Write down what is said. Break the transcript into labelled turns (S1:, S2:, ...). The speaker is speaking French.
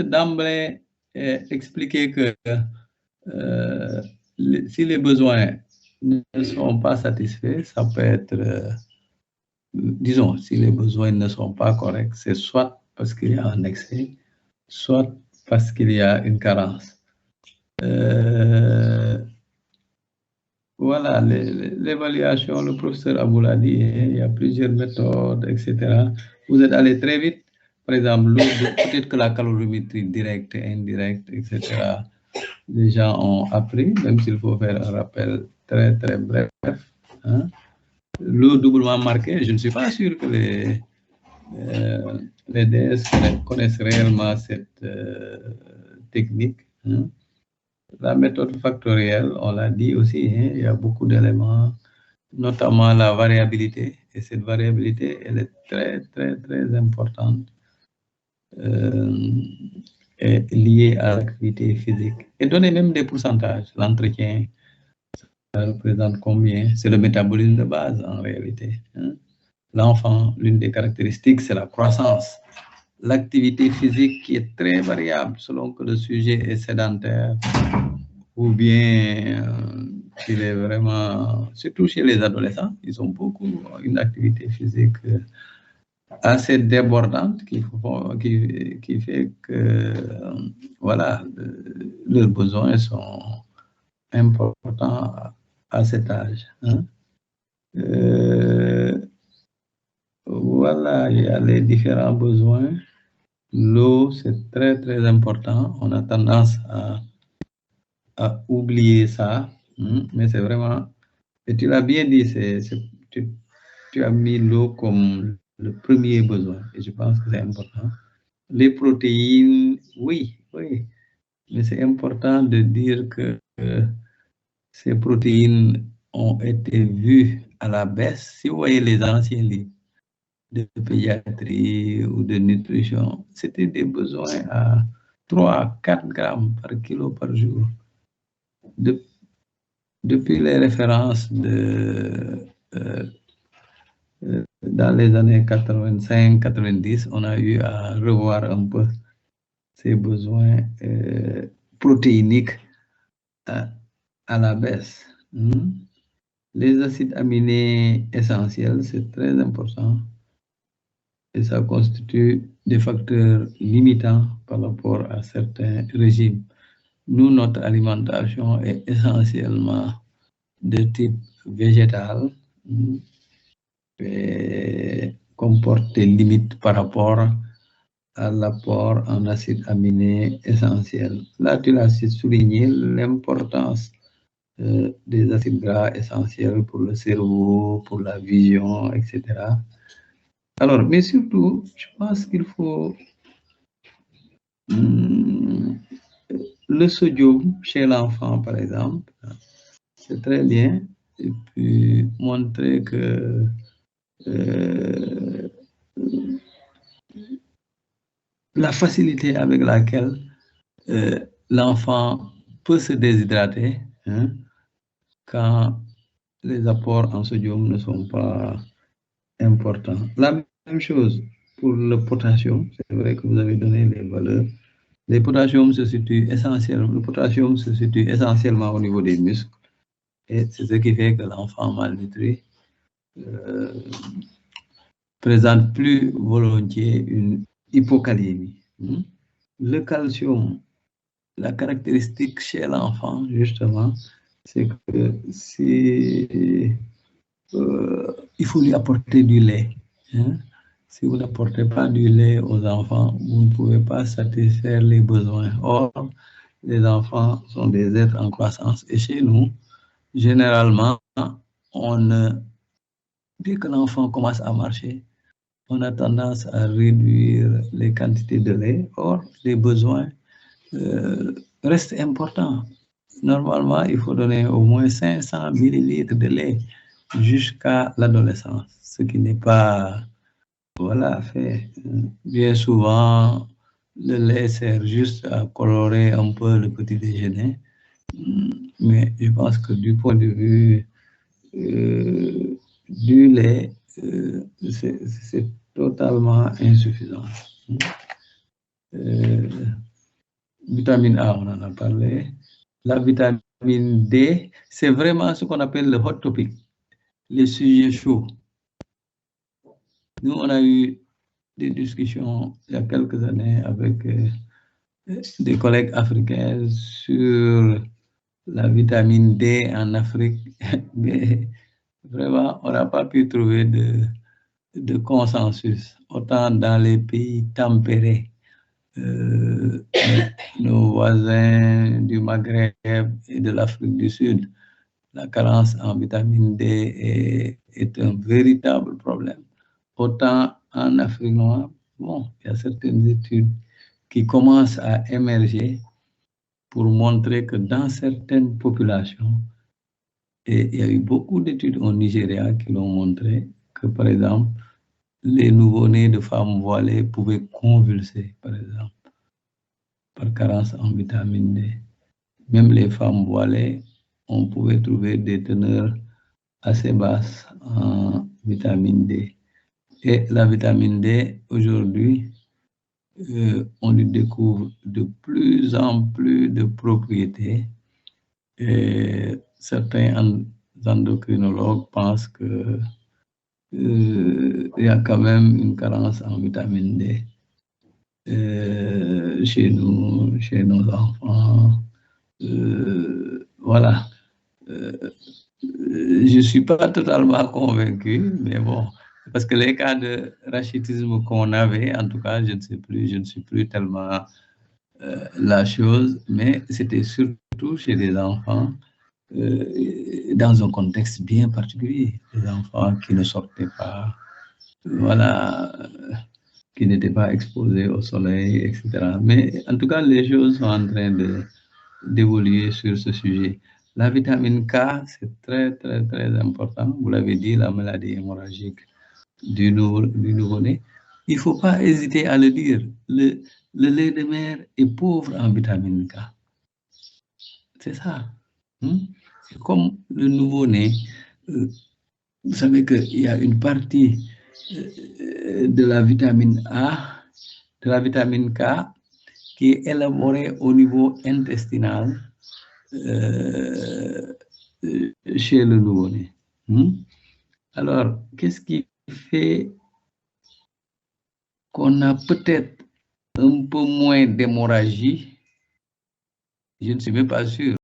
S1: d'emblée expliquer que si les besoins ne sont pas satisfaits, ça peut être, disons, si les besoins ne sont pas corrects, c'est soit parce qu'il y a un excès, soit parce qu'il y a une carence. Voilà, l'évaluation, le professeur Aboul a dit, il y a plusieurs méthodes, etc. Vous êtes allé très vite. Par exemple, peut-être que la calorimétrie directe, indirecte, etc. Les gens ont appris, même s'il faut faire un rappel très, très bref. Hein. L'eau doublement marquée, je ne suis pas sûr que les DS connaissent réellement cette technique. Hein. La méthode factorielle, on l'a dit aussi, hein, il y a beaucoup d'éléments, notamment la variabilité. Et cette variabilité, elle est très, très, très importante et liée à l'activité physique. Et donner même des pourcentages. L'entretien, ça représente combien? C'est le métabolisme de base en réalité. Hein. L'enfant, l'une des caractéristiques, c'est la croissance. L'activité physique qui est très variable selon que le sujet est sédentaire ou bien il est vraiment, surtout chez les adolescents, ils ont beaucoup une activité physique assez débordante qui fait que voilà, leurs besoins sont importants à cet âge. Hein. Voilà, il y a les différents besoins. L'eau, c'est très, très important. On a tendance à oublier ça, mais c'est vraiment, et tu l'as bien dit, tu as mis l'eau comme le premier besoin, et je pense que c'est important. Les protéines, oui, mais c'est important de dire que ces protéines ont été vues à la baisse. Si vous voyez les anciens livres de pédiatrie ou de nutrition, c'était des besoins à 3 à 4 grammes par kilo par jour. Depuis les références dans les années 85-90, on a eu à revoir un peu ces besoins protéiniques à la baisse. Les acides aminés essentiels, c'est très important et ça constitue des facteurs limitants par rapport à certains régimes. Nous, notre alimentation est essentiellement de type végétal et comporte des limites par rapport à l'apport en acides aminés essentiels. Là, tu l'as souligné, l'importance des acides gras essentiels pour le cerveau, pour la vision, etc. Alors, mais surtout, je pense qu'il faut le sodium chez l'enfant, par exemple, c'est très bien, et puis montrer que la facilité avec laquelle l'enfant peut se déshydrater quand les apports en sodium ne sont pas importants. La même chose pour le potassium, c'est vrai que vous avez donné les valeurs. Le potassium se situe essentiellement au niveau des muscles et c'est ce qui fait que l'enfant malnutri présente plus volontiers une hypocalémie. Le calcium, la caractéristique chez l'enfant, justement, c'est que il faut lui apporter du lait. Si vous n'apportez pas du lait aux enfants, vous ne pouvez pas satisfaire les besoins. Or, les enfants sont des êtres en croissance et chez nous, généralement, dès que l'enfant commence à marcher, on a tendance à réduire les quantités de lait. Or, les besoins restent importants. Normalement, il faut donner au moins 500 millilitres de lait jusqu'à l'adolescence, ce qui n'est pas fait. Bien souvent, le lait sert juste à colorer un peu le petit déjeuner, mais je pense que du point de vue du lait, c'est totalement insuffisant. vitamine A, on en a parlé. La vitamine D, c'est vraiment ce qu'on appelle le hot topic, les sujets chauds. Nous, on a eu des discussions il y a quelques années avec des collègues africains sur la vitamine D en Afrique, mais vraiment, on n'a pas pu trouver de consensus. Autant dans les pays tempérés, nos voisins du Maghreb et de l'Afrique du Sud, la carence en vitamine D est un véritable problème. Autant en Afrique noire, bon, il y a certaines études qui commencent à émerger pour montrer que dans certaines populations, et il y a eu beaucoup d'études au Nigeria qui l'ont montré, que par exemple, les nouveau-nés de femmes voilées pouvaient convulser, par exemple, par carence en vitamine D. Même les femmes voilées, on pouvait trouver des teneurs assez basses en vitamine D. Et la vitamine D, aujourd'hui, on lui découvre de plus en plus de propriétés. Et certains endocrinologues pensent que il y a quand même une carence en vitamine D chez nous, chez nos enfants. Voilà. Je ne suis pas totalement convaincu, mais bon, parce que les cas de rachitisme qu'on avait, en tout cas, je ne suis plus tellement la chose, mais c'était surtout chez les enfants dans un contexte bien particulier, des enfants qui ne sortaient pas, voilà, qui n'étaient pas exposés au soleil, etc. Mais en tout cas, les choses sont en train d'évoluer sur ce sujet. La vitamine K, c'est très, très, très important. Vous l'avez dit, la maladie hémorragique du nouveau-né. Il ne faut pas hésiter à le dire. Le lait de mer est pauvre en vitamine K. C'est ça. C'est comme le nouveau-né. Vous savez qu'il y a une partie de la vitamine A, de la vitamine K, qui est élaborée au niveau intestinal chez le nouveau-né. Alors, qu'est-ce qui fait qu'on a peut-être un peu moins d'hémorragie? Je ne suis même pas sûr.